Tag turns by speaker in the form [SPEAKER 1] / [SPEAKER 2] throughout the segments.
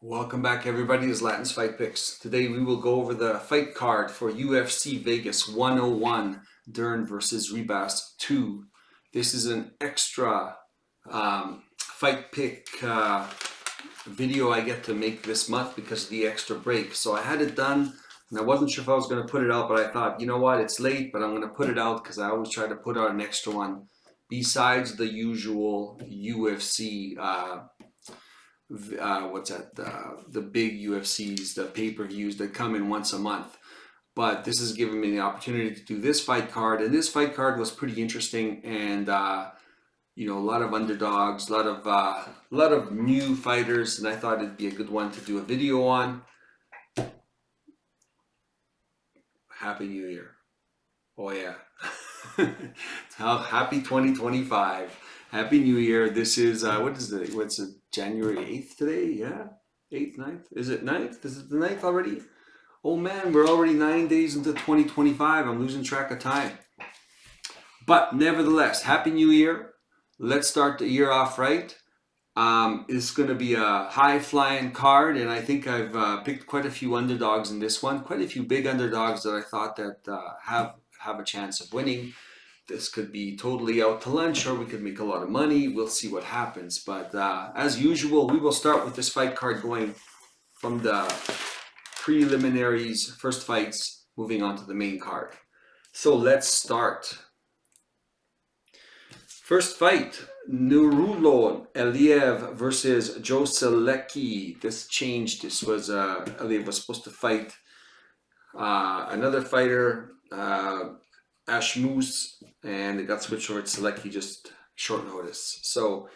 [SPEAKER 1] Welcome back, everybody. This is Latin's Fight Picks. Today we will go over the fight card for UFC Vegas 101, Dern versus Ribas 2. This is an extra fight pick video I get to make this month because of the extra break. So I had it done and I wasn't sure if I was going to put it out, but I thought, you know what, it's late, but I'm going to put it out because I always try to put out an extra one besides the usual UFC the big UFCs, the pay-per-views that come in once a month. But this has given me the opportunity to do this fight card, and this fight card was pretty interesting, and a lot of underdogs, a lot of new fighters, and I thought it'd be a good one to do a video on. Happy New Year. Oh yeah. Happy 2025. Happy New Year. This is what's it, January 8th today? Yeah? 8th, 9th? Is it 9th? Is it the 9th already? Oh man, we're already 9 days into 2025. I'm losing track of time. But nevertheless, Happy New Year. Let's start the year off right. It's going to be a high-flying card, and I think I've picked quite a few underdogs in this one. Quite a few big underdogs that I thought that have a chance of winning. This could be totally out to lunch, or we could make a lot of money. We'll see what happens. But as usual, we will start with this fight card going from the preliminaries, first fights, moving on to the main card. So let's start. First fight, Nurullo Aliev versus Joe Selecki. This changed. This was Aliev was supposed to fight another fighter, Ashmus, and it got switched over to Selecki just short notice. So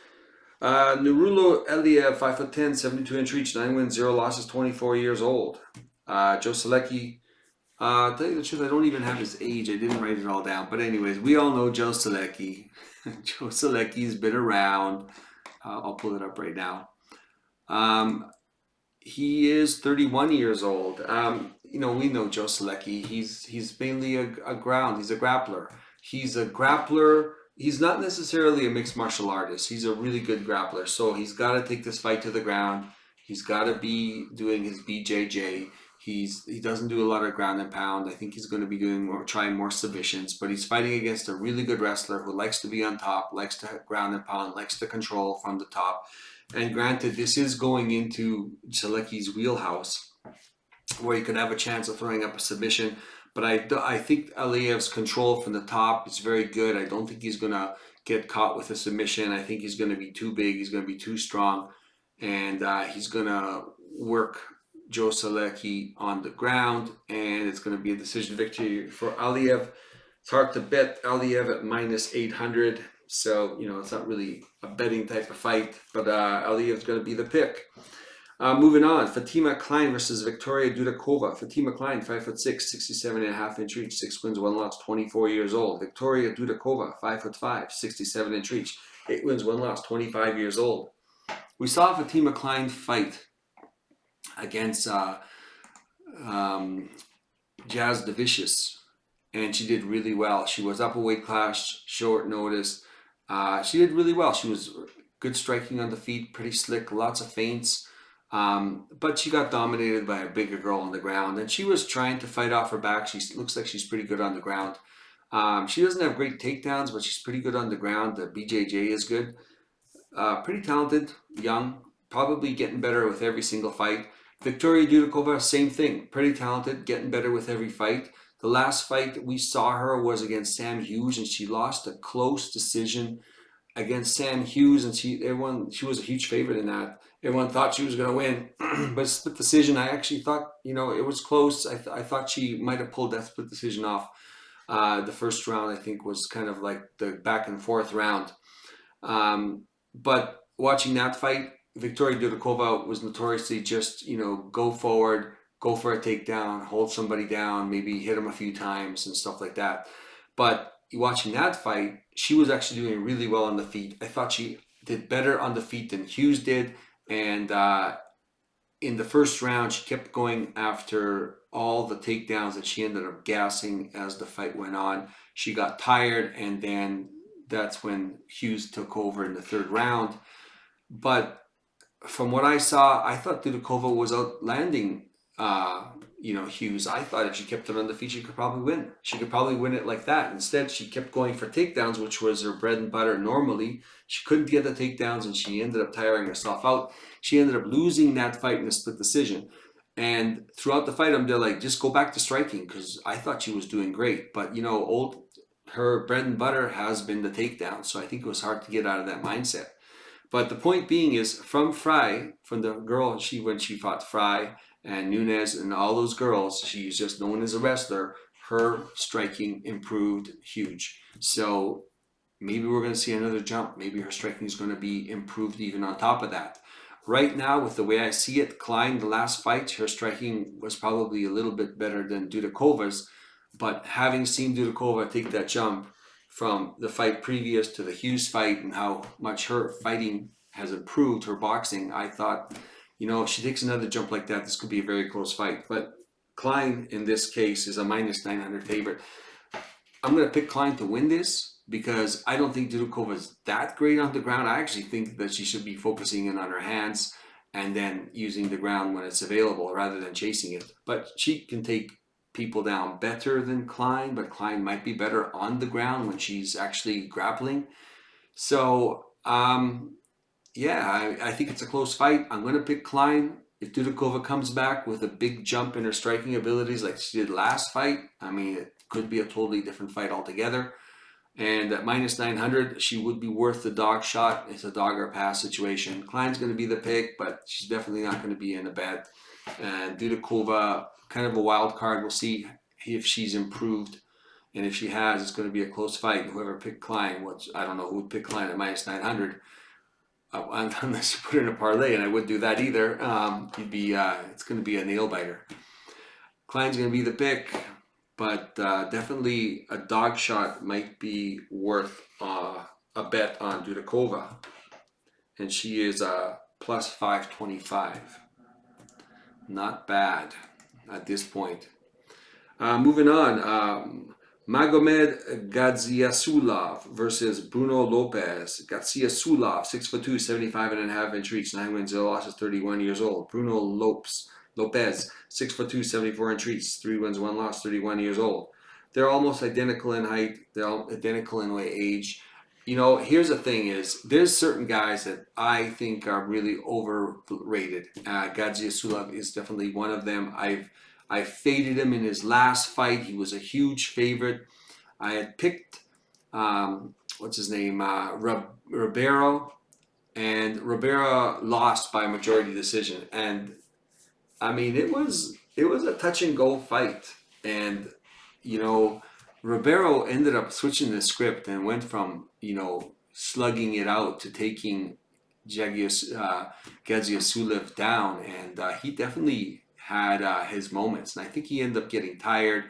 [SPEAKER 1] Nurullo Aliev, 5'10", 72-inch reach, 9 wins, 0 losses, 24 years old. Joe Selecki, to tell you the truth, I don't even have his age. I didn't write it all down. But anyways, we all know Joe Selecki. Joe Selecki's been around. I'll pull it up right now. He is 31 years old. We know Joe Selecki. He's mainly a ground. He's a grappler. He's a grappler. He's not necessarily a mixed martial artist. He's a really good grappler. So he's got to take this fight to the ground. He's got to be doing his BJJ. He doesn't do a lot of ground and pound. I think he's going to be trying more submissions, but he's fighting against a really good wrestler who likes to be on top, likes to ground and pound, likes to control from the top. And granted, this is going into Selecki's wheelhouse, where he could have a chance of throwing up a submission. But I think Aliev's control from the top is very good. I don't think he's going to get caught with a submission. I think he's going to be too big. He's going to be too strong. And he's going to work Joe Selecki on the ground. And it's going to be a decision victory for Aliev. It's hard to bet Aliev at minus 800. So, it's not really a betting type of fight. But Aliev's going to be the pick. Moving on, Fatima Klein versus Victoria Dudakova. Fatima Klein, 5'6", 67.5-inch reach, 6 wins, 1 loss, 24 years old. Victoria Dudakova, 5'5", 67-inch reach, 8 wins, 1 loss, 25 years old. We saw Fatima Klein fight against Jazz Davicius, and she did really well. She was up a weight class, short notice. She did really well. She was good striking on the feet, pretty slick, lots of feints. But she got dominated by a bigger girl on the ground, and she was trying to fight off her back. She looks like she's pretty good on the ground. She doesn't have great takedowns, but she's pretty good on the ground. The BJJ is good. Pretty talented, young, probably getting better with every single fight. Victoria Dudakova, same thing. Pretty talented, getting better with every fight. The last fight that we saw her was against Sam Hughes, and she lost a close decision against Sam Hughes, and she was a huge favorite in that. Everyone thought she was going to win, but split decision. I actually thought, it was close. I thought she might have pulled that split decision off. The first round, I think, was kind of like the back and forth round. But watching that fight, Victoria Dudakova was notoriously just, go forward, go for a takedown, hold somebody down, maybe hit them a few times and stuff like that. But watching that fight, she was actually doing really well on the feet. I thought she did better on the feet than Hughes did. And in the first round, she kept going after all the takedowns that she ended up gassing as the fight went on. She got tired, and then that's when Hughes took over in the third round. But from what I saw, I thought Dudakova was outlanding, Hughes. I thought if she kept it on the feet, she could probably win. She could probably win it like that. Instead, she kept going for takedowns, which was her bread and butter normally. She couldn't get the takedowns, and she ended up tiring herself out. She ended up losing that fight in a split decision. And throughout the fight, I'm there like, just go back to striking because I thought she was doing great. But her bread and butter has been the takedown, so I think it was hard to get out of that mindset. But the point being is, from the girl when she fought Fry and Nunes and all those girls, she's just known as a wrestler. Her striking improved huge. So maybe we're going to see another jump. Maybe her striking is going to be improved even on top of that. Right now, with the way I see it, Klein, the last fight, her striking was probably a little bit better than Dudakova's. But having seen Dudakova take that jump from the fight previous to the Hughes fight and how much her fighting has improved, her boxing, I thought, if she takes another jump like that, this could be a very close fight. But Klein, in this case, is a minus 900 favorite. I'm going to pick Klein to win this because I don't think Dudakova is that great on the ground. I actually think that she should be focusing in on her hands and then using the ground when it's available rather than chasing it. But she can take people down better than Klein, but Klein might be better on the ground when she's actually grappling. So, yeah, I think it's a close fight. I'm going to pick Klein. If Dudakova comes back with a big jump in her striking abilities like she did last fight, I mean, it could be a totally different fight altogether. And at minus 900, she would be worth the dog shot. It's a dog or pass situation. Klein's going to be the pick, but she's definitely not going to be in a bet. And Dudakova, kind of a wild card. We'll see if she's improved. And if she has, it's going to be a close fight. Whoever picked Klein, which I don't know who would pick Klein at minus 900. Unless you put in a parlay, and I wouldn't do that either. It's going to be a nail biter. Klein's going to be the pick, but definitely a dog shot might be worth a bet on Dudakova, and she is plus 525. Not bad at this point. Moving on. Magomed Gaziasulov versus Bruno Lopez. Gaziasulov, 6'2", 75.5-inch reach, 9 wins, 0 losses, 31 years old. Bruno Lopez, 6'2", 74-inch reach, 3 wins, 1 loss, 31 years old. They're almost identical in height. They're all identical in age. Here's the thing is, there's certain guys that I think are really overrated. Gaziasulov is definitely one of them. I faded him in his last fight. He was a huge favorite. I had picked, what's his name, Ribeiro, and Ribeiro lost by majority decision. And I mean, it was a touch and go fight. And Ribeiro ended up switching the script and went from slugging it out to taking Gaziasulov down, and he definitely had his moments, and I think he ended up getting tired,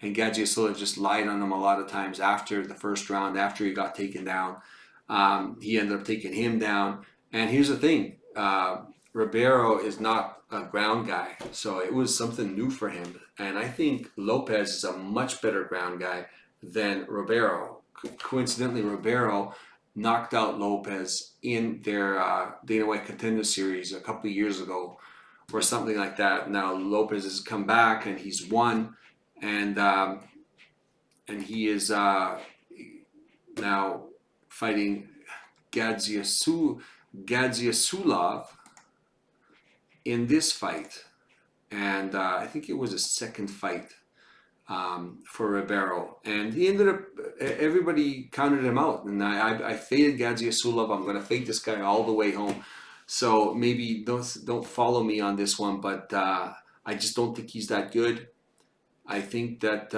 [SPEAKER 1] and Gaziasulov just lied on him a lot of times after the first round, after he got taken down. He ended up taking him down, and here's the thing, Ribeiro is not a ground guy, so it was something new for him, and I think Lopez is a much better ground guy than Ribeiro. Coincidentally, Ribeiro knocked out Lopez in their Dana White Contender Series a couple of years ago, or something like that. Now Lopez has come back and he's won, and he is now fighting Gaziasulov in this fight, and I think it was a second fight for Ribeiro, and he ended up. Everybody counted him out, and I faded Gaziasulov. I'm going to fade this guy all the way home. So maybe don't follow me on this one, but I just don't think he's that good. I think that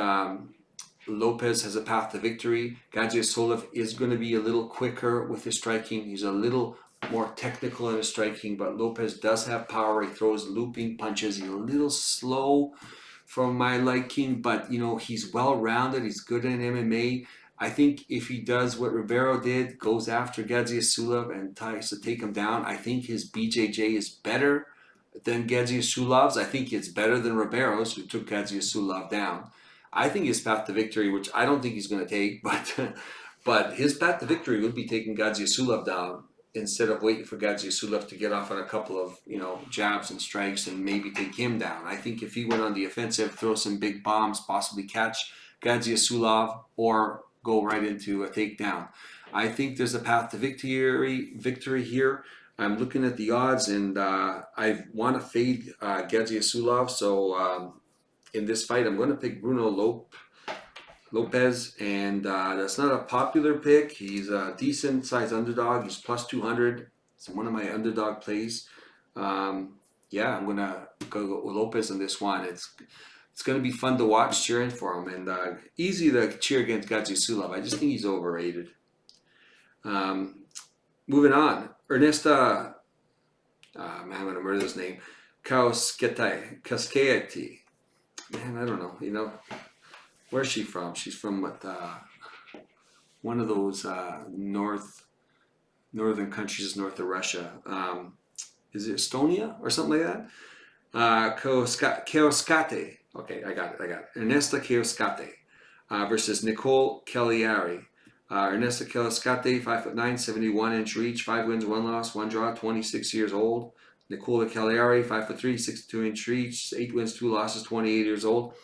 [SPEAKER 1] Lopez has a path to victory. Gaziasulov is going to be a little quicker with his striking. He's a little more technical in his striking, but Lopez does have power. He throws looping punches. He's a little slow for my liking, but he's well-rounded. He's good in MMA. I think if he does what Ribeiro did, goes after Gaziasulov and tries to take him down, I think his BJJ is better than Gaziasulov's. I think it's better than Ribeiro's, who took Gaziasulov down. I think his path to victory, which I don't think he's going to take, but his path to victory would be taking Gaziasulov down. instead of waiting for Gaziasulov to get off on a couple of, jabs and strikes and maybe take him down. I think if he went on the offensive, throw some big bombs, possibly catch Gaziasulov or go right into a takedown. I think there's a path to victory here. I'm looking at the odds, and I want to fade Gaziasulov. So in this fight, I'm going to pick Bruno Lopez, and that's not a popular pick. He's a decent sized underdog. He's plus 200. It's one of my underdog plays. Yeah, I'm gonna go with Lopez on this one. It's gonna be fun to watch cheering for him, and easy to cheer against Gaziasulov. I just think he's overrated. Moving on, Ernesta. Man, I'm gonna murder this name. Kasketi. Man, I don't know. Where's she from? She's from one of those northern countries north of Russia. Is it Estonia or something like that? Keoskate. Okay, I got it. Ernesta Keoskate versus Nicole Cagliari. Ernesta Keoskate, 5'9", 71-inch reach, 5 wins, 1 loss, 1 draw, 26 years old. Nicole Cagliari, 5'3", 62-inch reach, 8 wins, 2 losses, 28 years old.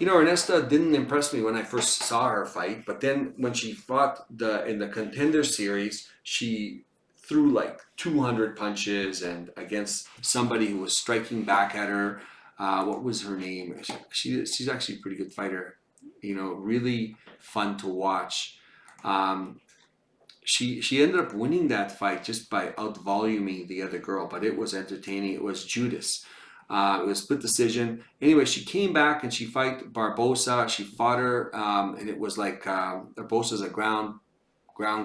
[SPEAKER 1] Ernesta didn't impress me when I first saw her fight, but then when she fought in the Contender Series, she threw like 200 punches and against somebody who was striking back at her. What was her name? She's actually a pretty good fighter. Really fun to watch. She ended up winning that fight just by out-voluming the other girl, but it was entertaining. It was Judas. It was split decision. Anyway, she came back and she fought Barbosa. She fought her, and it was like Barbosa's a ground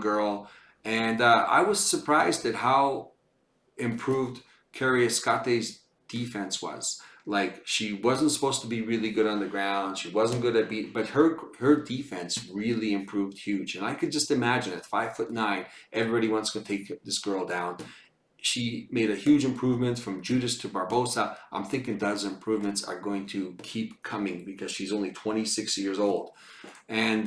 [SPEAKER 1] girl. And I was surprised at how improved Kariuskate's defense was. Like, she wasn't supposed to be really good on the ground. She wasn't good at but her defense really improved huge. And I could just imagine at 5'9", everybody wants to take this girl down. She made a huge improvement from Judas to Barbosa. I'm thinking those improvements are going to keep coming because she's only 26 years old. And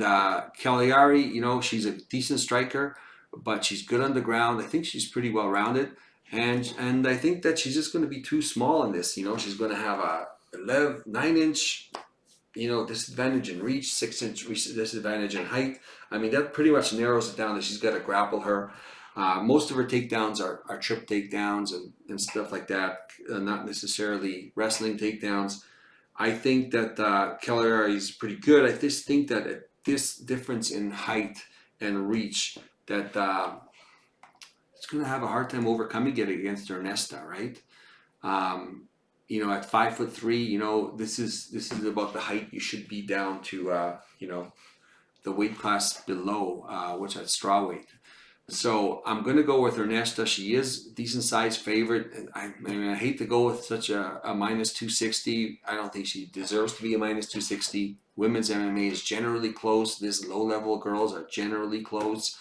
[SPEAKER 1] Cagliari, she's a decent striker, but she's good on the ground. I think she's pretty well rounded. And I think that she's just going to be too small in this. She's going to have a 9-inch, disadvantage in reach, 6-inch disadvantage in height. I mean, that pretty much narrows it down that she's got to grapple her. Most of her takedowns are trip takedowns and stuff like that, not necessarily wrestling takedowns. I think that Cagliari is pretty good. I just think that at this difference in height and reach, that it's going to have a hard time overcoming it against Ernesta, right? At 5'3", this is about the height you should be down to, the weight class below, which at strawweight. So I'm going to go with Ernesta. She is a decent size favorite. And I hate to go with such a minus 260. I don't think she deserves to be a minus 260. Women's MMA is generally close. This low-level girls are generally close.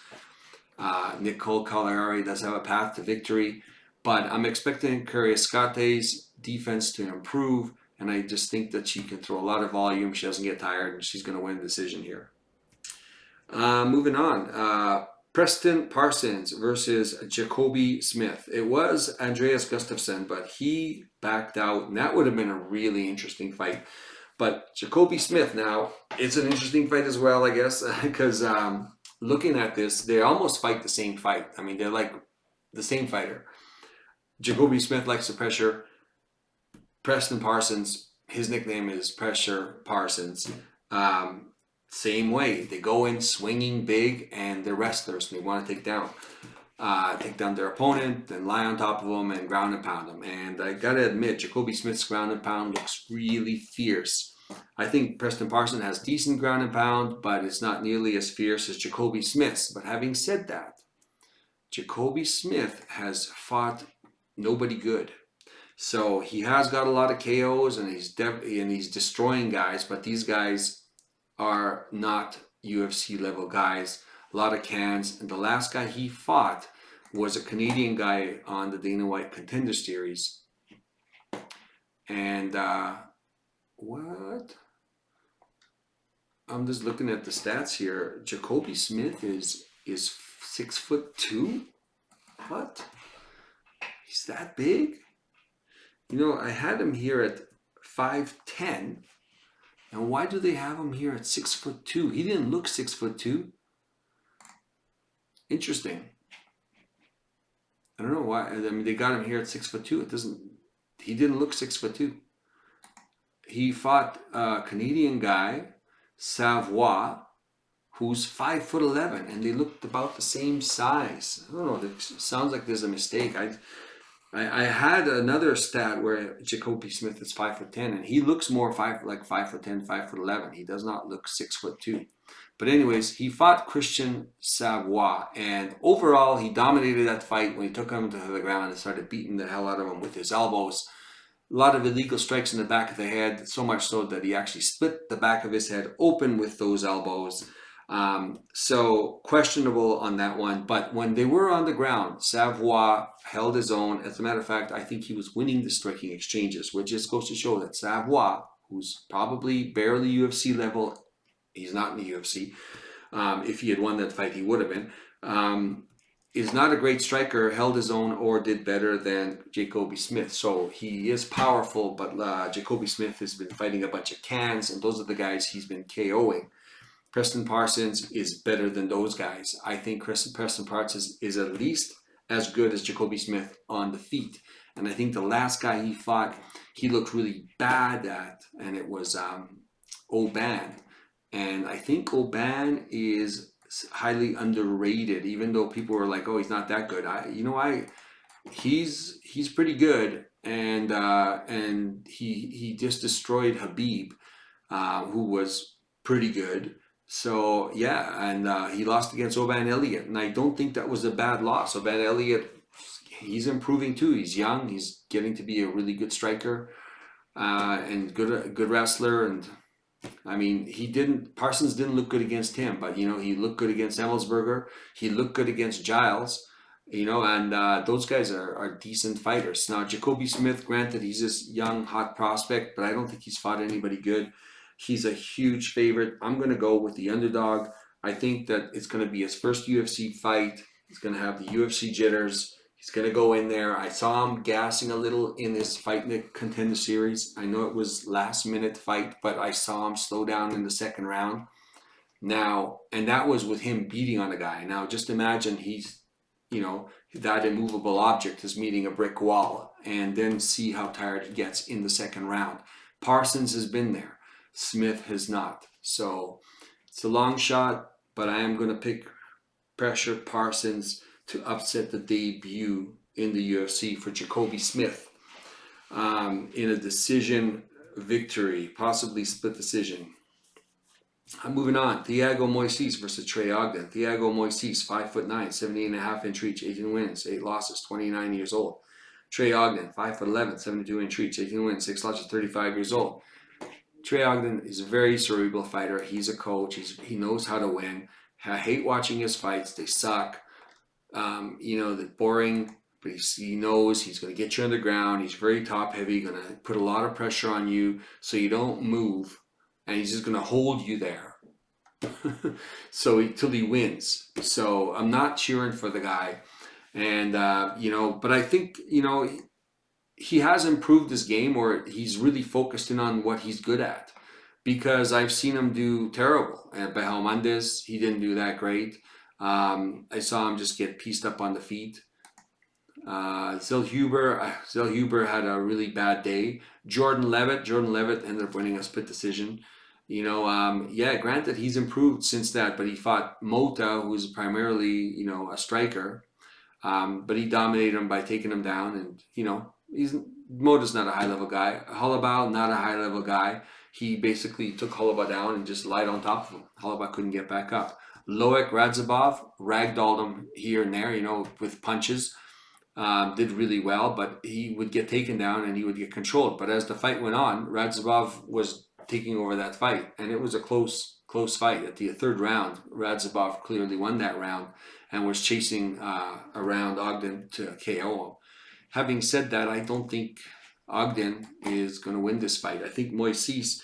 [SPEAKER 1] Nicole Cagliari does have a path to victory. But I'm expecting Kariuskate's defense to improve. And I just think that she can throw a lot of volume. She doesn't get tired. And she's going to win the decision here. Moving on. Preston Parsons versus Jacoby Smith. It was Andreas Gustafsson, but he backed out, and that would have been a really interesting fight. But Jacoby Smith now, it's an interesting fight as well, I guess, because looking at this, they almost fight the same fight. I mean, they're like the same fighter. Jacoby Smith likes the pressure. Preston Parsons, his nickname is Pressure Parsons. Same way, they go in swinging big, and they're wrestlers. And they want to take down their opponent, and lie on top of them and ground and pound them. And I gotta admit, Jacoby Smith's ground and pound looks really fierce. I think Preston Parsons has decent ground and pound, but it's not nearly as fierce as Jacoby Smith's. But having said that, Jacoby Smith has fought nobody good. So he has got a lot of KOs, and he's destroying guys, but these guys are not UFC level guys. A lot of cans. And the last guy he fought was a Canadian guy on the Dana White Contender Series. And what? I'm just looking at the stats here. Jacoby Smith is 6'2". What? He's that big? You know, I had him here at 5'10". And why do they have him here at 6'2"? He didn't look 6'2". Interesting. I don't know why. I mean, they got him here at 6'2". It doesn't. He didn't look 6'2". He fought a Canadian guy, Savoy, who's 5'11", and they looked about the same size. I don't know. It sounds like there's a mistake. I had another stat where Jacoby Smith is 5'10", and he looks more 5'10", 5'11". He does not look 6'2". But anyways, he fought Christian Savoy, and overall he dominated that fight when he took him to the ground and started beating the hell out of him with his elbows. A lot of illegal strikes in the back of the head, so much so that he actually split the back of his head open with those elbows. So questionable on that one. But when they were on the ground, Savoy held his own. As a matter of fact, I think he was winning the striking exchanges, which just goes to show that Savoy, who's probably barely UFC level, he's not in the UFC. If he had won that fight, he would have been. Is not a great striker, held his own, or did better than Jacoby Smith. So he is powerful, but Jacoby Smith has been fighting a bunch of cans, and those are the guys he's been KOing. Preston Parsons is better than those guys. I think Preston Parsons is at least as good as Jacoby Smith on the feet. And I think the last guy he fought, he looked really bad at, and it was Oban. And I think Oban is highly underrated, even though people were like, "Oh, he's not that good." He's pretty good, and he just destroyed Habib, who was pretty good. So yeah, and he lost against Oban Elliott, and I don't think that was a bad loss. Oban Elliott, he's improving too. He's young. He's getting to be a really good striker, and good wrestler. And I mean, Parsons didn't look good against him, but you know, he looked good against Emmelsberger. He looked good against Giles, you know, and those guys are decent fighters. Now, Jacoby Smith, granted, he's this young, hot prospect, but I don't think he's fought anybody good. He's a huge favorite. I'm going to go with the underdog. I think that it's going to be his first UFC fight. He's going to have the UFC jitters. He's going to go in there. I saw him gassing a little in his Fight Nick Contender Series. I know it was last minute fight, but I saw him slow down in the second round. Now, and that was with him beating on a guy. Now, just imagine he's, you know, that immovable object is meeting a brick wall, and then see how tired he gets in the second round. Parsons has been there. Smith has not. So it's a long shot, but I am going to pick Pressure Parsons to upset the debut in the UFC for Jacoby Smith in a decision victory, possibly split decision. I'm moving on. Thiago Moises versus Trey Ogden. Thiago Moises, 5'9", 78.5-inch reach, 18 wins, 8 losses, 29 years old. Trey Ogden, 5'11", 72-inch reach, 18 wins, 6 losses, 35 years old. Trey Ogden is a very cerebral fighter. He's a coach. He knows how to win. I hate watching his fights. They suck. You know, they're boring, but he knows he's going to get you on the ground. He's very top heavy, going to put a lot of pressure on you so you don't move, and he's just going to hold you there till he wins. So I'm not cheering for the guy, and you know, but I think, you know, he has improved his game, or he's really focused in on what he's good at, because I've seen him do terrible. At Behel Mendes, he didn't do that great. I saw him just get pieced up on the feet. Zellhuber had a really bad day. Jordan Levitt ended up winning a split decision. You know, yeah, granted, he's improved since that, but he fought Mota, who's primarily, you know, a striker. But he dominated him by taking him down, and, you know, Mota's not a high-level guy. Holloway, not a high-level guy. He basically took Holloway down and just lied on top of him. Holloway couldn't get back up. Loic Radzhabov ragdolled him here and there, you know, with punches. Did really well, but he would get taken down and he would get controlled. But as the fight went on, Radzhabov was taking over that fight, and it was a close fight. At the third round, Radzhabov clearly won that round and was chasing around Ogden to KO him. Having said that, I don't think Ogden is going to win this fight. I think Moises,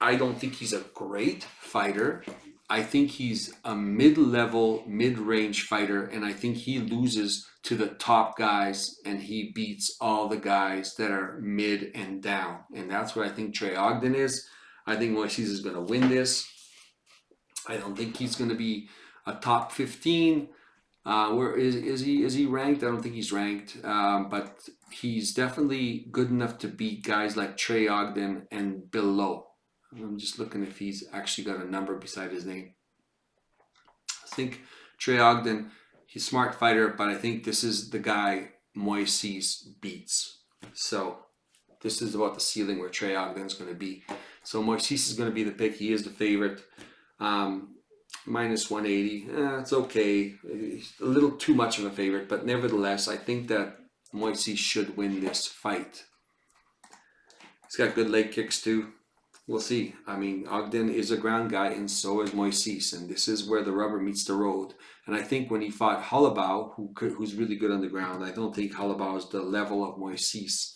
[SPEAKER 1] I don't think he's a great fighter. I think he's a mid-level, mid-range fighter, and I think he loses to the top guys, and he beats all the guys that are mid and down. And that's what I think Trey Ogden is. I think Moises is going to win this. I don't think he's going to be a top 15. Where is he? Is he ranked? I don't think he's ranked, but he's definitely good enough to beat guys like Trey Ogden and below. I'm just looking if he's actually got a number beside his name. I think Trey Ogden, he's a smart fighter, but I think this is the guy Moises beats. So this is about the ceiling where Trey Ogden's going to be. So Moises is going to be the pick. He is the favorite. Minus 180. It's okay. It's a little too much of a favorite, but nevertheless, I think that Moises should win this fight. He's got good leg kicks too. We'll see. I mean, Ogden is a ground guy, and so is Moises, and this is where the rubber meets the road. And I think when he fought Holloway, who's really good on the ground, I don't think Holloway is the level of Moises,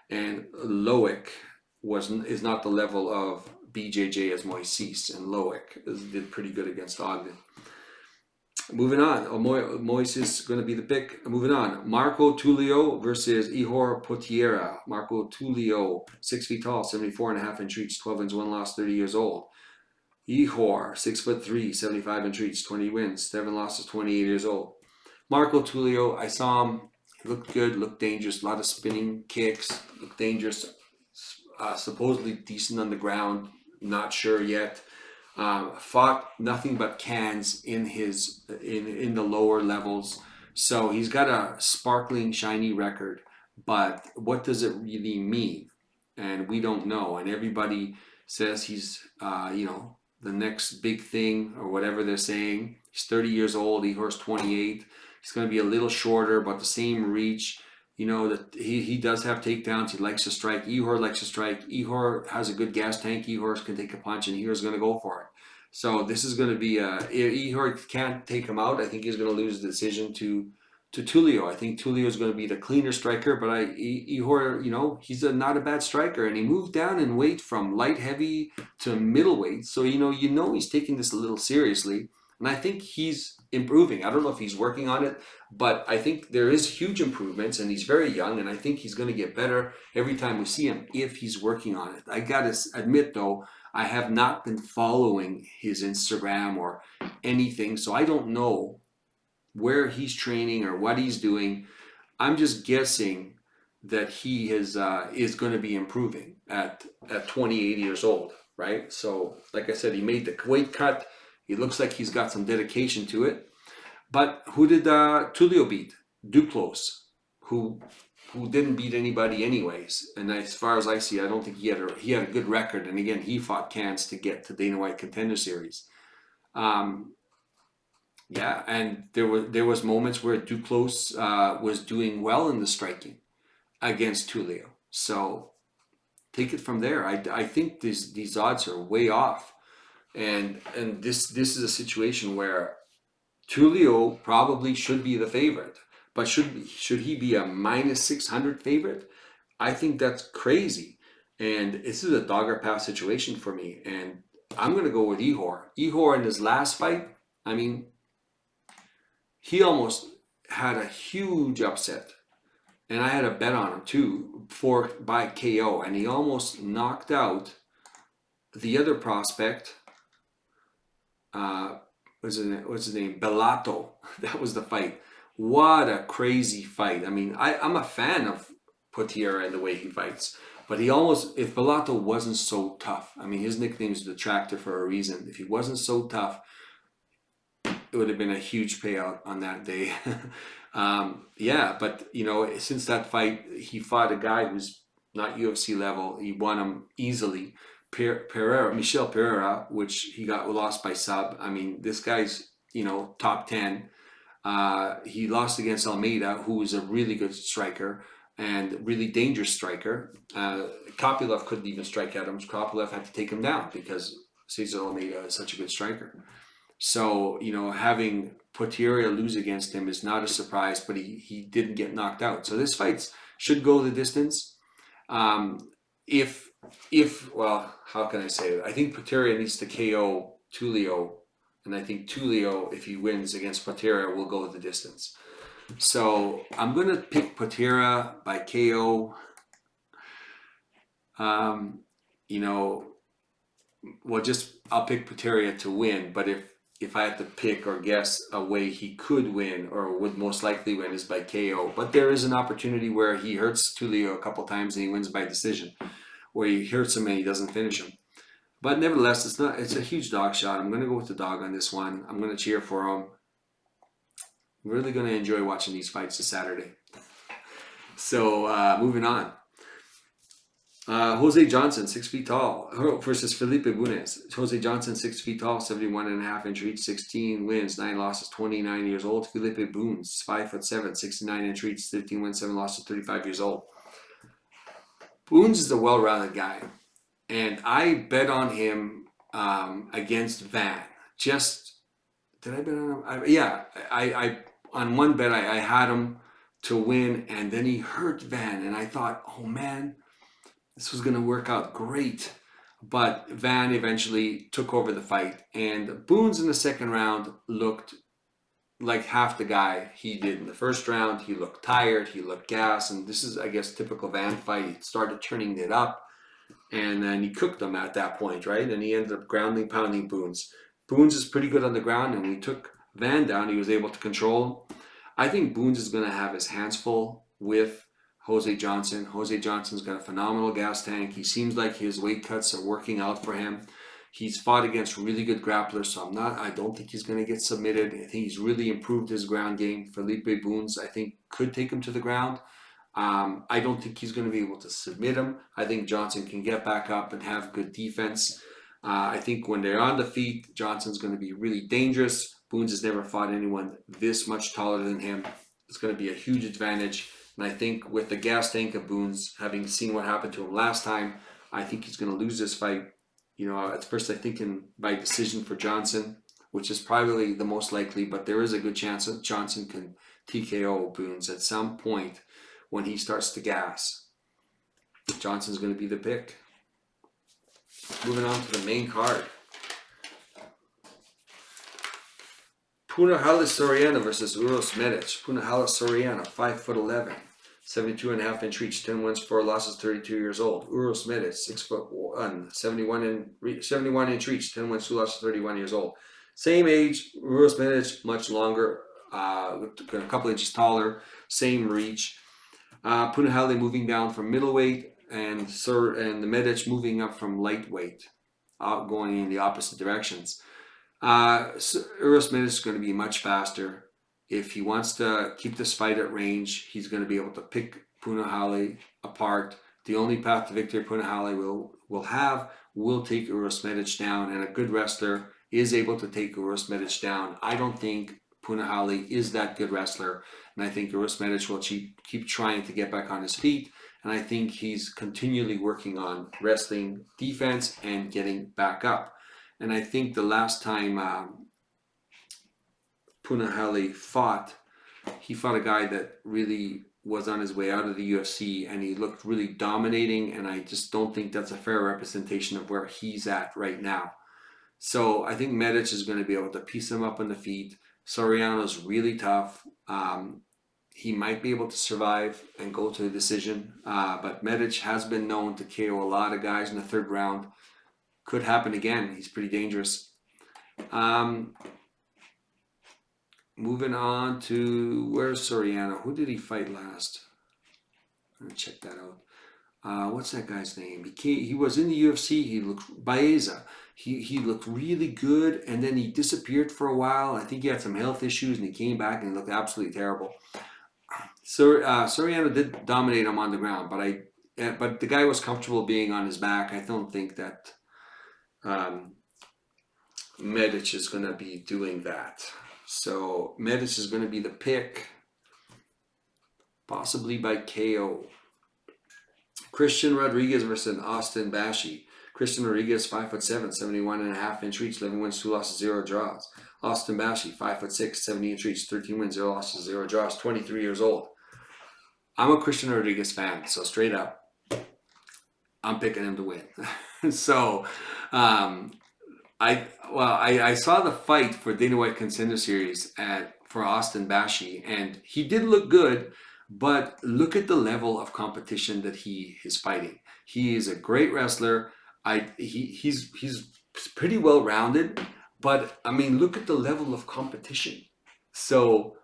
[SPEAKER 1] and Loic is not the level of BJJ as Moises, and Loic did pretty good against Ogden. Moving on, Moises is going to be the pick. Moving on, Marco Tulio versus Ihor Potieria. Marco Tulio, 6 feet tall, 74.5-inch reach, 12 wins, 1 loss, 30 years old. Ihor, 6'3", 75-inch reach, 20 wins, 7 losses, 28 years old. Marco Tulio, I saw him. He looked good, looked dangerous, a lot of spinning kicks, looked dangerous. Supposedly decent on the ground, not sure yet. Fought nothing but cans in the lower levels, so he's got a sparkling, shiny record. But what does it really mean? And we don't know. And everybody says he's, the next big thing or whatever they're saying. He's 30 years old. Ihor's 28. He's going to be a little shorter, but the same reach. That he does have takedowns. He likes to strike. Ihor likes to strike. Ihor has a good gas tank. Ihor can take a punch, and Ihor's going to go for it. So this is going to be Ihor can't take him out. I think he's going to lose the decision to Tulio. I think Tulio is going to be the cleaner striker, but Ihor, he's not a bad striker, and he moved down in weight from light heavy to middleweight. So he's taking this a little seriously, and I think he's improving. I don't know if he's working on it, but I think there is huge improvements, and he's very young, and I think he's going to get better every time we see him if he's working on it. I got to admit, though, I have not been following his Instagram or anything, so I don't know where he's training or what he's doing. I'm just guessing that he is going to be improving at 28 years old, right? So, like I said, he made the weight cut. He looks like he's got some dedication to it. But who did Tulio beat? Duclos, who didn't beat anybody anyways. And as far as I see, I don't think he had a good record. And again, he fought cans to get to Dana White Contender Series. And there was moments where Duclos was doing well in the striking against Tulio. So take it from there. I think these odds are way off. And this is a situation where Tulio probably should be the favorite, but should he be a minus 600 favorite? I think that's crazy. And this is a dog or pass situation for me. And I'm going to go with Ihor. Ihor in his last fight, I mean, he almost had a huge upset. And I had a bet on him too by KO. And he almost knocked out the other prospect. What's his name? Bellato. That was the fight. What a crazy fight. I mean, I'm a fan of Potieria and the way he fights. But if Bellato wasn't so tough, I mean, his nickname is the Tractor for a reason. If he wasn't so tough, it would have been a huge payout on that day. But, since that fight, he fought a guy who's not UFC level. He won him easily. Michel Pereira, which he got lost by sub. I mean, this guy's, top 10. He lost against Almeida, who is a really good striker and really dangerous striker. Kopylov couldn't even strike at him. Kopylov had to take him down because Cesar Almeida is such a good striker. So, having Potieria lose against him is not a surprise, but he didn't get knocked out. So this fight should go the distance. How can I say it? I think Potieria needs to KO Tulio And I think Tulio, if he wins against Patera, will go the distance. So I'm going to pick Patera by KO. You know, well, I'll pick Patera to win. But if I had to pick or guess a way he could win or would most likely win is by KO. But there is an opportunity where he hurts Tulio a couple times and he wins by decision, where he hurts him and he doesn't finish him. But nevertheless, it's a huge dog shot. I'm going to go with the dog on this one. I'm going to cheer for him. I'm really going to enjoy watching these fights this Saturday. So moving on. Jose Johnson, 6 feet tall, versus Felipe Bunes. Jose Johnson, 6 feet tall, 71.5-inch reach, 16 wins, 9 losses, 29 years old. Felipe Bunes, 5'7", 69-inch reach, 13 wins, 7 losses, 35 years old. Bunes is a well-rounded guy. And I bet on him against Van. Did I bet on him? I on one bet I had him to win, and then he hurt Van, and I thought, oh man, this was going to work out great. But Van eventually took over the fight, and Bunes in the second round looked like half the guy he did in the first round. He looked tired, he looked gassed, and this is, I guess, typical Van fight. He started turning it up. And then he cooked them at that point, right? And he ended up grounding, pounding Bunes. Bunes is pretty good on the ground, and when he took Van down, he was able to control him. I think Bunes is going to have his hands full with Jose Johnson. Jose Johnson's got a phenomenal gas tank. He seems like his weight cuts are working out for him. He's fought against really good grapplers, so I don't think he's going to get submitted. I think he's really improved his ground game. Felipe Bunes, I think, could take him to the ground. I don't think he's going to be able to submit him. I think Johnson can get back up and have good defense. I think when they're on the feet, Johnson's going to be really dangerous. Bunes has never fought anyone this much taller than him. It's going to be a huge advantage. And I think with the gas tank of Bunes, having seen what happened to him last time, I think he's going to lose this fight. You know, at first I'm thinking by decision for Johnson, which is probably the most likely, but there is a good chance that Johnson can TKO Bunes at some point. When he starts to gas, Johnson's going to be the pick. Moving on to the main card. Punahele Soriano versus Uros Medic. Punahele Soriano, 5'11", 72.5-inch reach, 10 wins, 4 losses, 32 years old. Uros Medic, 6'1", 71-inch reach, 10 wins, 2 losses, 31 years old. Same age, Uros Medic, much longer, a couple inches taller, same reach. Punahele moving down from middleweight, and the Medic moving up from lightweight, going in the opposite directions. Uros Medic is going to be much faster. If he wants to keep this fight at range, he's going to be able to pick Punahele apart. The only path to victory Punahele will take Uros Medic down, and a good wrestler is able to take Uros Medic down. I don't think Punahele is that good wrestler, and I think Uros Medic will keep trying to get back on his feet, and I think he's continually working on wrestling defense and getting back up. And I think the last time Punahele fought a guy that really was on his way out of the UFC, and he looked really dominating, and I just don't think that's a fair representation of where he's at right now. So I think Medic is going to be able to piece him up on the feet. Soriano's really tough. He might be able to survive and go to a decision, but Medic has been known to KO a lot of guys in the third round. Could happen again. He's pretty dangerous. Moving on to, where's Soriano? Who did he fight last? I'm going to check that out. What's that guy's name? He was in the UFC. He looked, Baeza. He looked really good, and then he disappeared for a while. I think he had some health issues, and he came back and he looked absolutely terrible. So Soriano did dominate him on the ground, but the guy was comfortable being on his back. I don't think that Medic is going to be doing that. So Medic is going to be the pick, possibly by KO. Christian Rodriguez versus Austin Bashi. Christian Rodriguez, 5'7", 71.5-inch reach, 11 wins, 2 losses, 0 draws. Austin Bashi, 5'6", 70-inch reach, 13 wins, 0 losses, 0 draws, 23 years old. I'm a Christian Rodriguez fan, so straight up, I'm picking him to win. So, I saw the fight for Dana White Contender Series for Austin Bashi, and he did look good, but look at the level of competition that he is fighting. He is a great wrestler. He's pretty well rounded, but I mean, look at the level of competition. So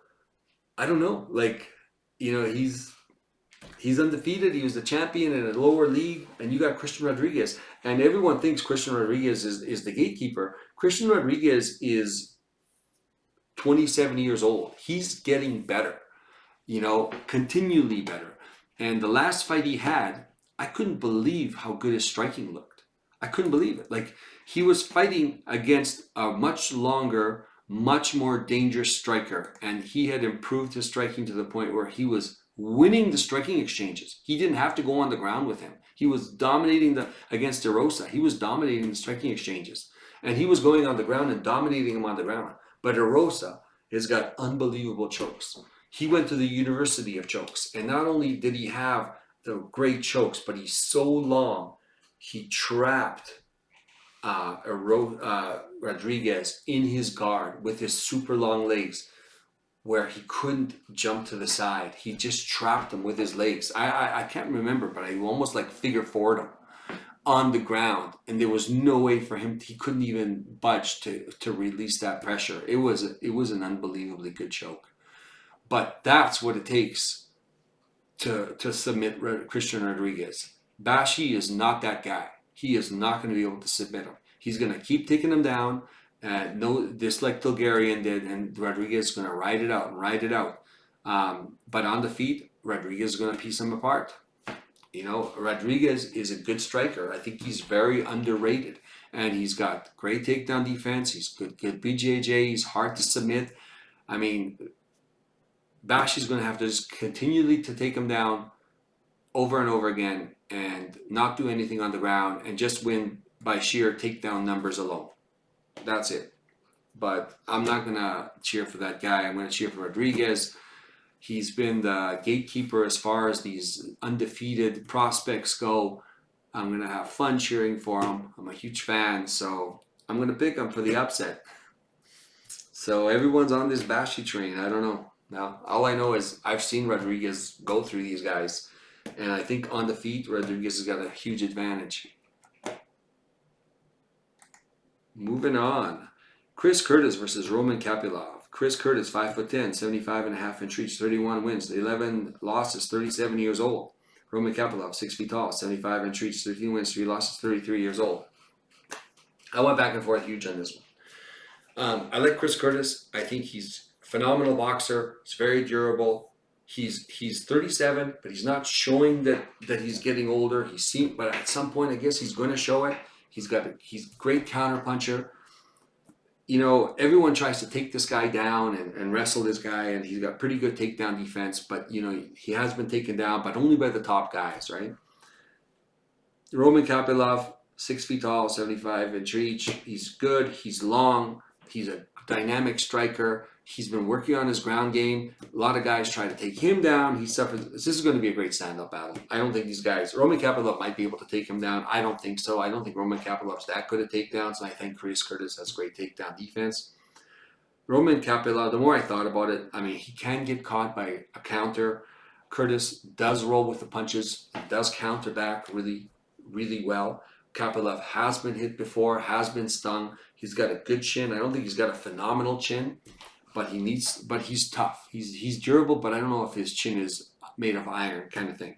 [SPEAKER 1] I don't know, like, he's undefeated. He was the champion in a lower league, and you got Christian Rodriguez. And everyone thinks Christian Rodriguez is the gatekeeper. Christian Rodriguez is 27 years old. He's getting better, continually better. And the last fight he had, I couldn't believe how good his striking looked. I couldn't believe it. Like, he was fighting against a much longer, much more dangerous striker, and he had improved his striking to the point where he was winning the striking exchanges. He didn't have to go on the ground with him. He was dominating against Erosa. He was dominating the striking exchanges, and he was going on the ground and dominating him on the ground. But Erosa has got unbelievable chokes. He went to the University of Chokes, and not only did he have the great chokes, but he's so long. He trapped Rodriguez in his guard with his super long legs, where he couldn't jump to the side. He just trapped him with his legs. I can't remember, but I almost like figure four'd him on the ground, and there was no way for him. He couldn't even budge to release that pressure. It was an unbelievably good choke. But that's what it takes to submit Christian Rodriguez. Bashi is not that guy. He is not going to be able to submit him. He's going to keep taking him down, just like Bulgarian did, and Rodriguez is going to ride it out and ride it out. But on the feet, Rodriguez is going to piece him apart. Rodriguez is a good striker. I think he's very underrated, and he's got great takedown defense. He's good BJJ. He's hard to submit. I mean, Bashi's going to have to just continually to take him down over and over again and not do anything on the ground and just win by sheer takedown numbers alone. That's it. But I'm not going to cheer for that guy. I'm going to cheer for Rodriguez. He's been the gatekeeper as far as these undefeated prospects go. I'm going to have fun cheering for him. I'm a huge fan, so I'm going to pick him for the upset. So everyone's on this Bashi train. I don't know. Now, all I know is I've seen Rodriguez go through these guys, and I think on the feet, Rodriguez has got a huge advantage. Moving on. Chris Curtis versus Roman Kapilov. Chris Curtis, 5'10", 75.5-inch reach, 31 wins, 11 losses, 37 years old. Roman Kapilov, 6 feet tall, 75-inch reach, 13 wins, 3 losses, 33 years old. I went back and forth huge on this one. I like Chris Curtis. I think he's a phenomenal boxer. He's very durable. He's 37, but he's not showing that he's getting older. But at some point, I guess he's going to show it. He's a great counter puncher. Everyone tries to take this guy down and wrestle this guy, and he's got pretty good takedown defense, but, he has been taken down, but only by the top guys, right? Roman Kapilov, 6 feet tall, 75-inch reach. He's good. He's long. He's a dynamic striker. He's been working on his ground game. A lot of guys try to take him down. He suffers. This is going to be a great stand-up battle. I don't think these guys... Roman Kapilov might be able to take him down. I don't think so. I don't think Roman Kapilov's that good at takedowns. I think Chris Curtis has great takedown defense. Roman Kapilov, the more I thought about it, I mean, he can get caught by a counter. Curtis does roll with the punches. He does counter back really, really well. Kapilov has been hit before, has been stung. He's got a good chin. I don't think he's got a phenomenal chin. But he's tough. He's durable, but I don't know if his chin is made of iron, kind of thing.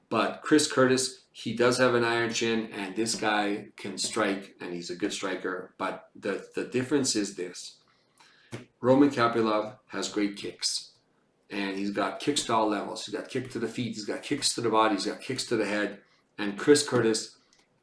[SPEAKER 1] But Chris Curtis, he does have an iron chin, and this guy can strike, and he's a good striker. But the difference is this. Roman Kapilov has great kicks, and he's got kick style levels. He's got kick to the feet, he's got kicks to the body, he's got kicks to the head, and Chris Curtis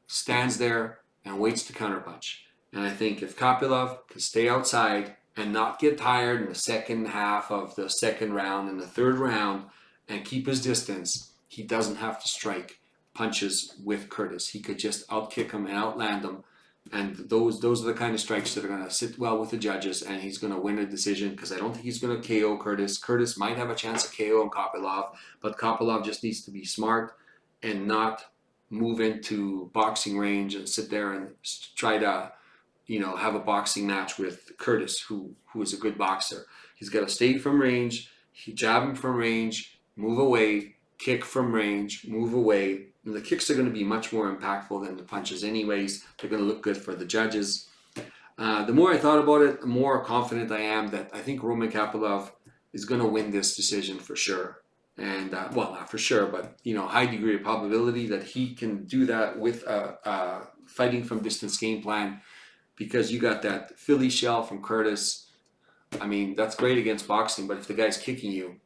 [SPEAKER 1] stands there and waits to counterpunch. And I think if Kapilov can stay outside and not get tired in the second half of the second round and the third round and keep his distance, he doesn't have to strike punches with Curtis. He could just outkick him and outland him. And those are the kind of strikes that are going to sit well with the judges, and he's going to win a decision, because I don't think he's going to KO Curtis. Curtis might have a chance of KO Kapilov, but Kapilov just needs to be smart and not move into boxing range and sit there and try to have a boxing match with Curtis, who is a good boxer. He's got to stay from range, jab him from range, move away, kick from range, move away. And the kicks are going to be much more impactful than the punches anyways. They're going to look good for the judges. The more I thought about it, the more confident I am that I think Roman Kapilov is going to win this decision for sure. And, well, not for sure, but, high degree of probability that he can do that with a fighting from distance game plan, because you got that Philly shell from Curtis. I mean, that's great against boxing, but if the guy's kicking you,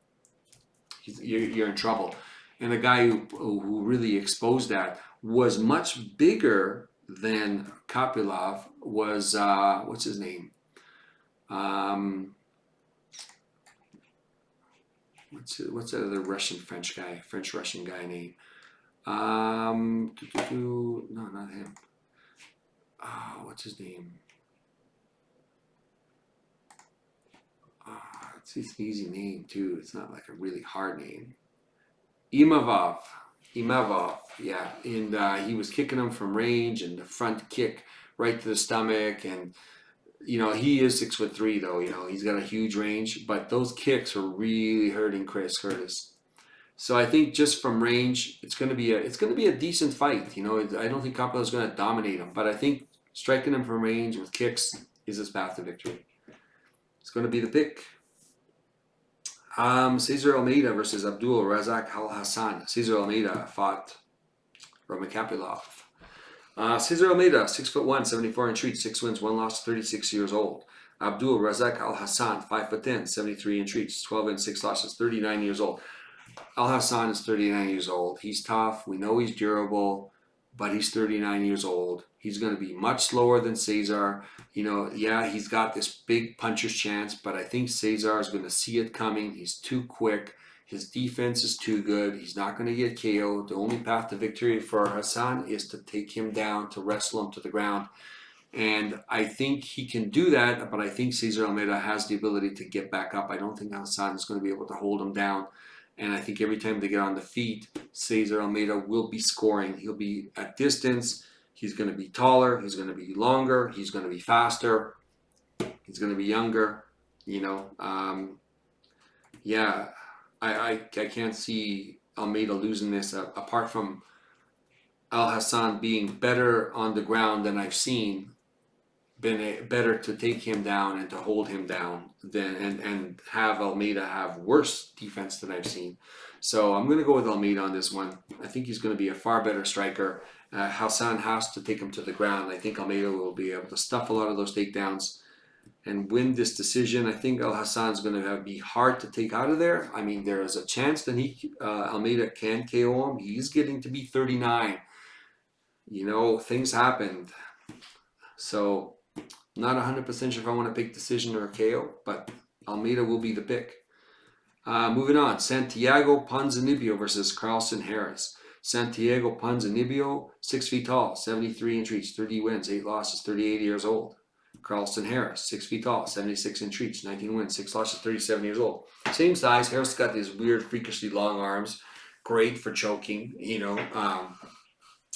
[SPEAKER 1] you're in trouble. And the guy who really exposed that was much bigger than Kapilov was, what's his name? What's that other French-Russian guy name? No, not him. What's his name? It's an easy name too. It's not like a really hard name. Imavov, yeah. And he was kicking him from range, and the front kick right to the stomach. And he is 6'3" though. He's got a huge range, but those kicks are really hurting Curtis. So I think just from range, it's going to be a decent fight. I don't think Kapilov is going to dominate him, but I think striking him from range with kicks is his path to victory. It's going to be the pick. Cesar Almeida versus Abdul Razak Al Hassan. Cesar Almeida fought Roman Kapilov. Cesar Almeida, 6'1", 74-inch reach, 6 wins, 1 loss, 36 years old. Abdul Razak Al Hassan, 5'10", 73-inch reach, 12 wins, 6 losses, 39 years old. Al Hassan is 39 years old. He's tough. We know he's durable, but he's 39 years old. He's going to be much slower than Cesar. He's got this big puncher's chance, but I think Cesar is going to see it coming. He's too quick. His defense is too good. He's not going to get KO'd. The only path to victory for Hassan is to take him down, to wrestle him to the ground. And I think he can do that, but I think Cesar Almeida has the ability to get back up. I don't think Hassan is going to be able to hold him down. And I think every time they get on the feet, Cesar Almeida will be scoring. He'll be at distance. He's going to be taller. He's going to be longer. He's going to be faster. He's going to be younger. I can't see Almeida losing this, apart from Al Hassan being better on the ground than I've seen, been better to take him down and to hold him down and have Almeida have worse defense than I've seen. So I'm going to go with Almeida on this one. I think he's going to be a far better striker. Hassan has to take him to the ground. I think Almeida will be able to stuff a lot of those takedowns and win this decision. I think Al Hassan is going to be hard to take out of there. I mean, there is a chance that Almeida can KO him. He's getting to be 39. Things happened. So not 100% sure if I want to pick decision or KO, but Almeida will be the pick. Moving on, Santiago Ponzinibbio versus Carlston Harris. Santiago Ponzinibbio, 6 feet tall, 73-inch reach, 30 wins, 8 losses, 38 years old. Carlston Harris, 6 feet tall, 76-inch reach, 19 wins, 6 losses, 37 years old. Same size. Harris got these weird, freakishly long arms. Great for choking.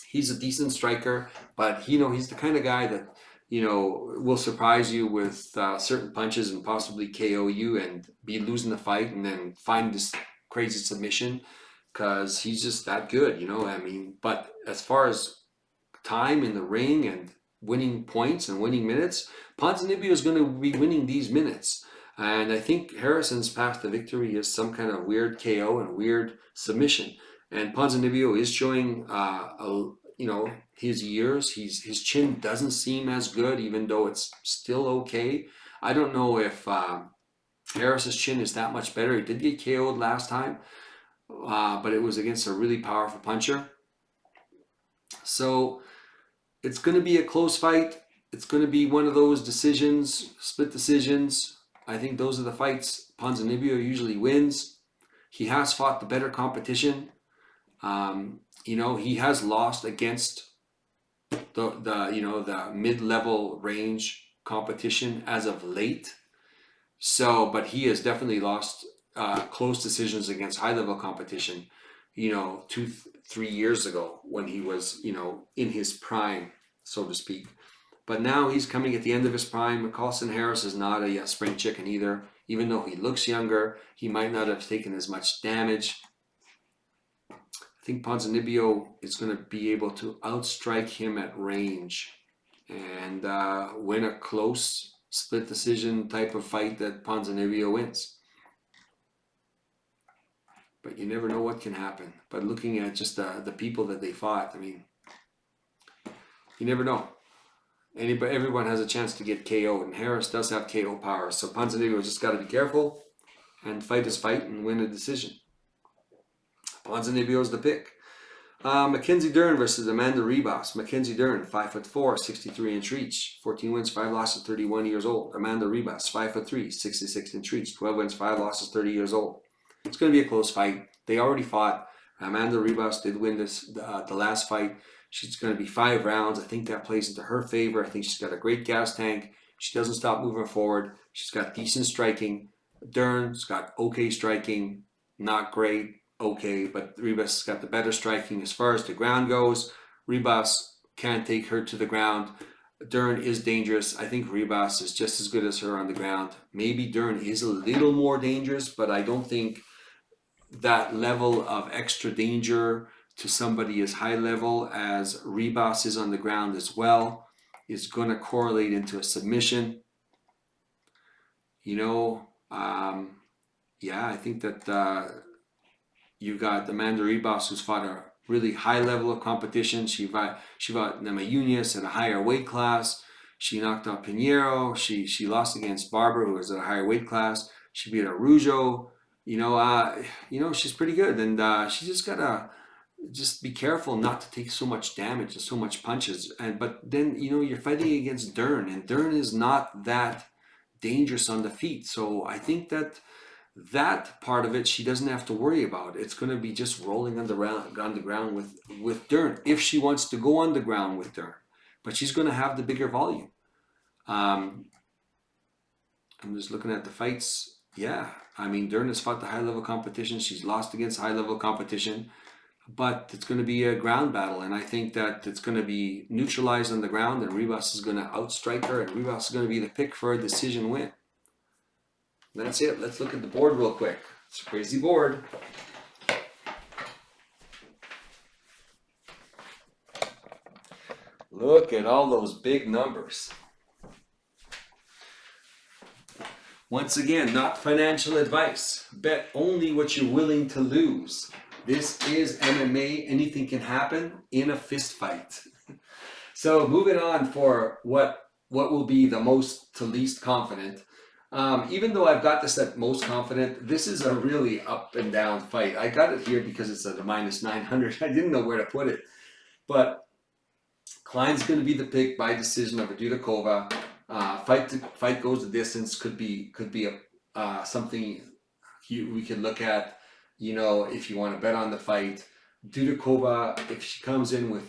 [SPEAKER 1] He's a decent striker, but he's the kind of guy that will surprise you with certain punches and possibly KO you and be losing the fight and then find this crazy submission, because he's just that good. But as far as time in the ring and winning points and winning minutes, Ponzinibbio is going to be winning these minutes. And I think Harrison's path to victory is some kind of weird KO and weird submission. And Ponzinibbio is showing, his years. His chin doesn't seem as good, even though it's still okay. I don't know if Harris's chin is that much better. He did get KO'd last time, but it was against a really powerful puncher. So it's going to be a close fight. It's going to be one of those split decisions. I think those are the fights Ponzinibbio usually wins. He has fought the better competition. He has lost against the mid-level range competition as of late. So, but he has definitely lost close decisions against high-level competition, 2-3 years ago when he was, in his prime, so to speak. But now he's coming at the end of his prime. Carlson Harris is not a spring chicken either. Even though he looks younger, he might not have taken as much damage. I think Ponzinibbio is going to be able to outstrike him at range and win a close split decision type of fight that Ponzinibbio wins. But you never know what can happen. But looking at just the people that they fought, I mean, you never know. Everyone has a chance to get KO'd, and Harris does have KO power. So Ponzinibbio just got to be careful and fight his fight and win a decision. Ponzinibbio is the pick. Mackenzie Dern versus Amanda Ribas. Mackenzie Dern, 5'4", 63-inch reach, 14 wins, 5 losses, 31 years old. Amanda Ribas, 5'3", 66-inch reach, 12 wins, 5 losses, 30 years old. It's going to be a close fight. They already fought. Amanda Ribas did win the last fight. She's going to be 5 rounds. I think that plays into her favor. I think she's got a great gas tank. She doesn't stop moving forward. She's got decent striking. Dern's got okay striking, not great, okay, but Ribas has got the better striking as far as the ground goes. Ribas can't take her to the ground. Dern is dangerous. I think Ribas is just as good as her on the ground. Maybe Dern is a little more dangerous, but I don't think that level of extra danger to somebody as high level as Ribas is on the ground as well is going to correlate into a submission. You know, yeah, I think that you got Amanda Ribas, who's fought a really high level of competition. She fought Nema Yunus at a higher weight class. She knocked out Pinheiro. She lost against Barber, who was at a higher weight class. She beat Araujo. You know, she's pretty good, and she just gotta just be careful not to take so much damage and so much punches. But then you're fighting against Dern, and Dern is not that dangerous on the feet. So I think that part of it she doesn't have to worry about. It's going to be just rolling on the ground with Dern if she wants to go on the ground with Dern. But she's going to have the bigger volume. I'm just looking at the fights. Yeah, I mean, Dern has fought the high-level competition. She's lost against high-level competition. But it's going to be a ground battle, and I think that it's going to be neutralized on the ground, and Ribas is going to outstrike her, and Ribas is going to be the pick for a decision win. That's it. Let's look at the board real quick. It's a crazy board. Look at all those big numbers. Once again, not financial advice. Bet only what you're willing to lose. This is MMA. Anything can happen in a fist fight. So moving on for what will be the most to least confident. Even though I've got this at most confident, this is a really up and down fight. I got it here because it's at a -900. I didn't know where to put it. But Klein's going to be the pick by decision over Dudakova. Fight goes the distance. Could be something we could look at. If you want to bet on the fight. Dudakova, if she comes in with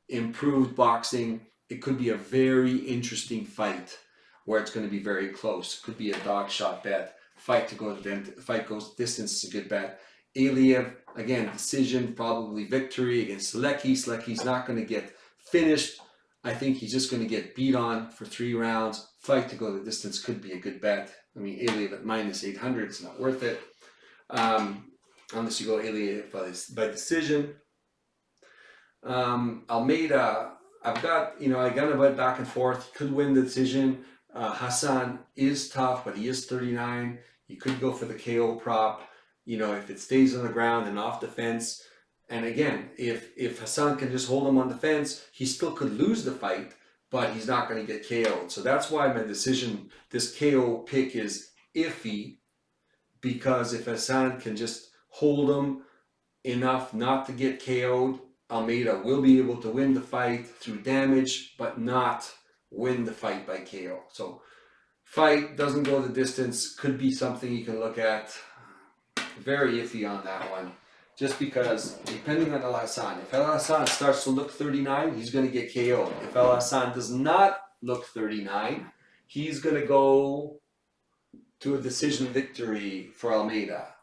[SPEAKER 1] improved boxing, it could be a very interesting fight where it's going to be very close. Could be a dog shot bet. Fight goes distance is a good bet. Aliev, again, decision, probably victory against Selecki. Selecki's not going to get finished. I think he's just going to get beat on for 3 rounds. Fight to go the distance could be a good bet. I mean, Aliev at -800, it's not worth it. Unless you go Aliev by decision. Almeida, I've got, I got a bet back and forth. He could win the decision. Hassan is tough, but he is 39. You could go for the KO prop, if it stays on the ground and off the fence. And again, if Hassan can just hold him on the fence, he still could lose the fight, but he's not going to get KO'd. So that's why my decision, this KO pick is iffy, because if Hassan can just hold him enough not to get KO'd, Almeida will be able to win the fight through damage, but not win the fight by KO. So fight doesn't go the distance, could be something you can look at. Very iffy on that one, just because depending on El Hassan, if El Hassan starts to look 39, he's going to get KO'd. If El Hassan does not look 39, he's going to go to a decision victory for Almeida.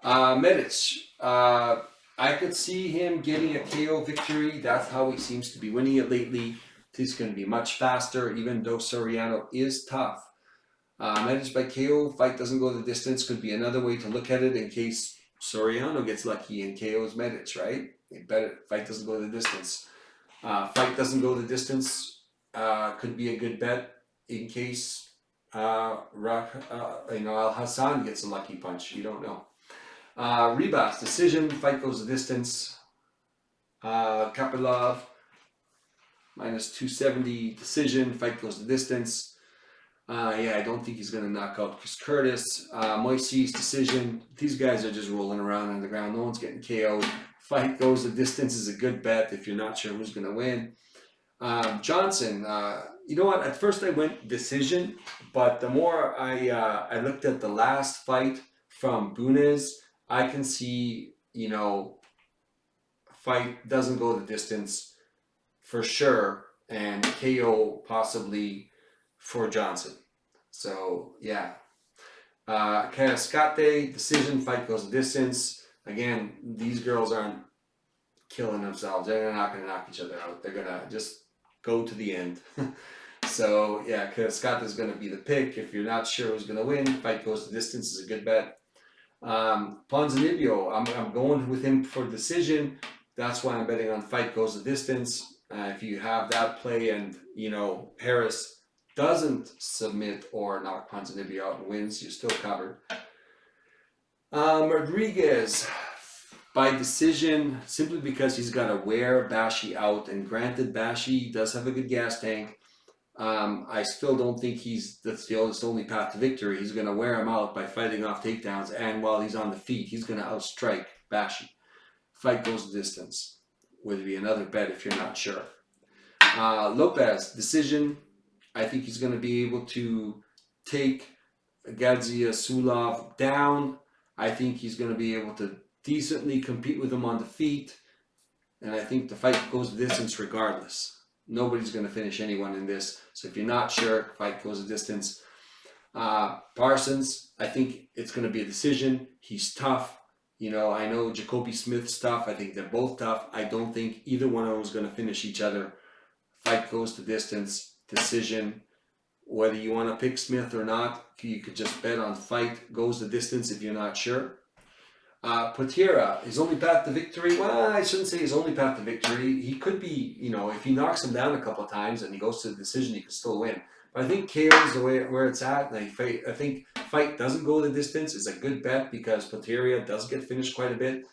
[SPEAKER 1] Medic, I could see him getting a KO victory. That's how he seems to be winning it lately. He's going to be much faster, even though Soriano is tough. Managed by KO, fight doesn't go the distance, could be another way to look at it in case Soriano gets lucky and KO's Medic, right? Fight doesn't go the distance. Fight doesn't go the distance, could be a good bet in case Al Hassan gets a lucky punch. You don't know. Ribas, decision, fight goes the distance. Kapilov, minus 270, decision, fight goes the distance. I don't think he's going to knock out Chris Curtis. Moises, decision. These guys are just rolling around on the ground. No one's getting KO'd. Fight goes the distance is a good bet if you're not sure who's going to win. Johnson, you know what? At first I went decision, but the more I looked at the last fight from Bunez, I can see, fight doesn't go the distance for sure, and KO possibly for Johnson. So, yeah. Karascate, decision, fight goes the distance. Again, these girls aren't killing themselves. They're not going to knock each other out. They're going to just go to the end. So, yeah, Karascate is going to be the pick. If you're not sure who's going to win, fight goes the distance is a good bet. Ponzinibbio, I'm going with him for decision. That's why I'm betting on fight goes the distance. If you have that play and, Harris doesn't submit or knock Ponzinibbio out and wins, you're still covered. Rodriguez, by decision, simply because he's got to wear Bashi out. And granted, Bashi does have a good gas tank. I still don't think that's the only path to victory. He's going to wear him out by fighting off takedowns. And while he's on the feet, he's going to outstrike Bashi. Fight goes the distance. Would be another bet if you're not sure. Lopez, decision. I think he's going to be able to take Gadzia Sulov down. I think he's going to be able to decently compete with him on the feet. And I think the fight goes the distance regardless. Nobody's going to finish anyone in this. So if you're not sure, fight goes the distance. Parsons, I think it's going to be a decision. He's tough. I know Jacoby Smith's tough. I think they're both tough. I don't think either one of them is going to finish each other. Fight goes the distance. Decision. Whether you want to pick Smith or not, you could just bet on fight goes the distance if you're not sure. Potira, his only path to victory. Well, I shouldn't say his only path to victory. He could be, if he knocks him down a couple of times and he goes to the decision, he could still win. But I think KO is the way where it's at. And I think fight doesn't go the distance is a good bet because Potira does get finished quite a bit.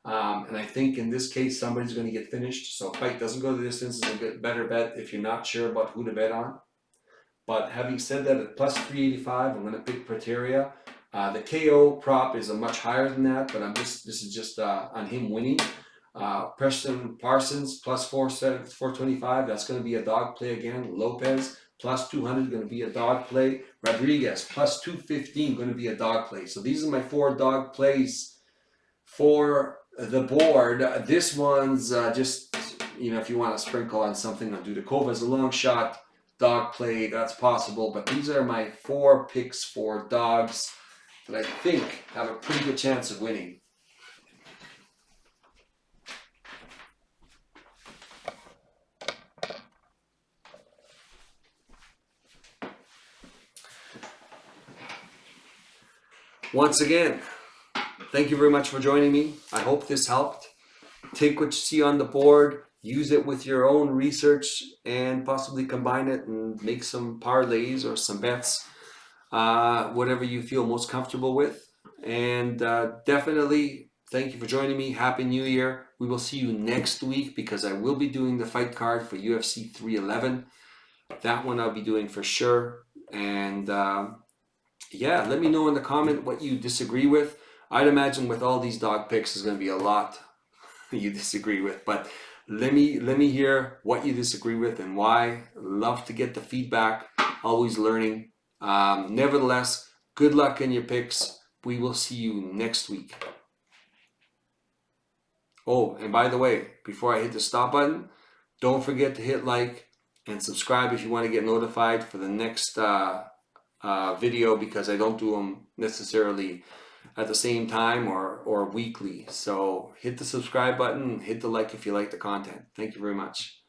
[SPEAKER 1] And I think in this case, somebody's going to get finished. So fight doesn't go the distance is a better bet if you're not sure about who to bet on. But having said that, at plus 385, I'm going to pick Potira. The KO prop is a much higher than that, but this is just on him winning. Preston Parsons plus 425. That's going to be a dog play again. Lopez plus 200 going to be a dog play. Rodriguez plus 215 going to be a dog play. So these are my 4 dog plays for the board. This one's just if you want to sprinkle on something, I'll do the Kova as a long shot dog play. That's possible, but these are my 4 picks for dogs that I think have a pretty good chance of winning. Once again, thank you very much for joining me. I hope this helped. Take what you see on the board, use it with your own research, and possibly combine it and make some parlays or some bets. Whatever you feel most comfortable with. And definitely thank you for joining me. Happy New Year. We will see you next week because I will be doing the fight card for UFC 311. That one I'll be doing for sure. And let me know in the comment what you disagree with. I'd imagine with all these dog picks there's going to be a lot you disagree with, but let me hear what you disagree with and why. Love to get the feedback. Always learning. Nevertheless, good luck in your picks. We will see you next week. Oh, and by the way, before I hit the stop button, don't forget to hit like and subscribe if you want to get notified for the next video, because I don't do them necessarily at the same time or weekly. So hit the subscribe button, hit the like if you like the content. Thank you very much.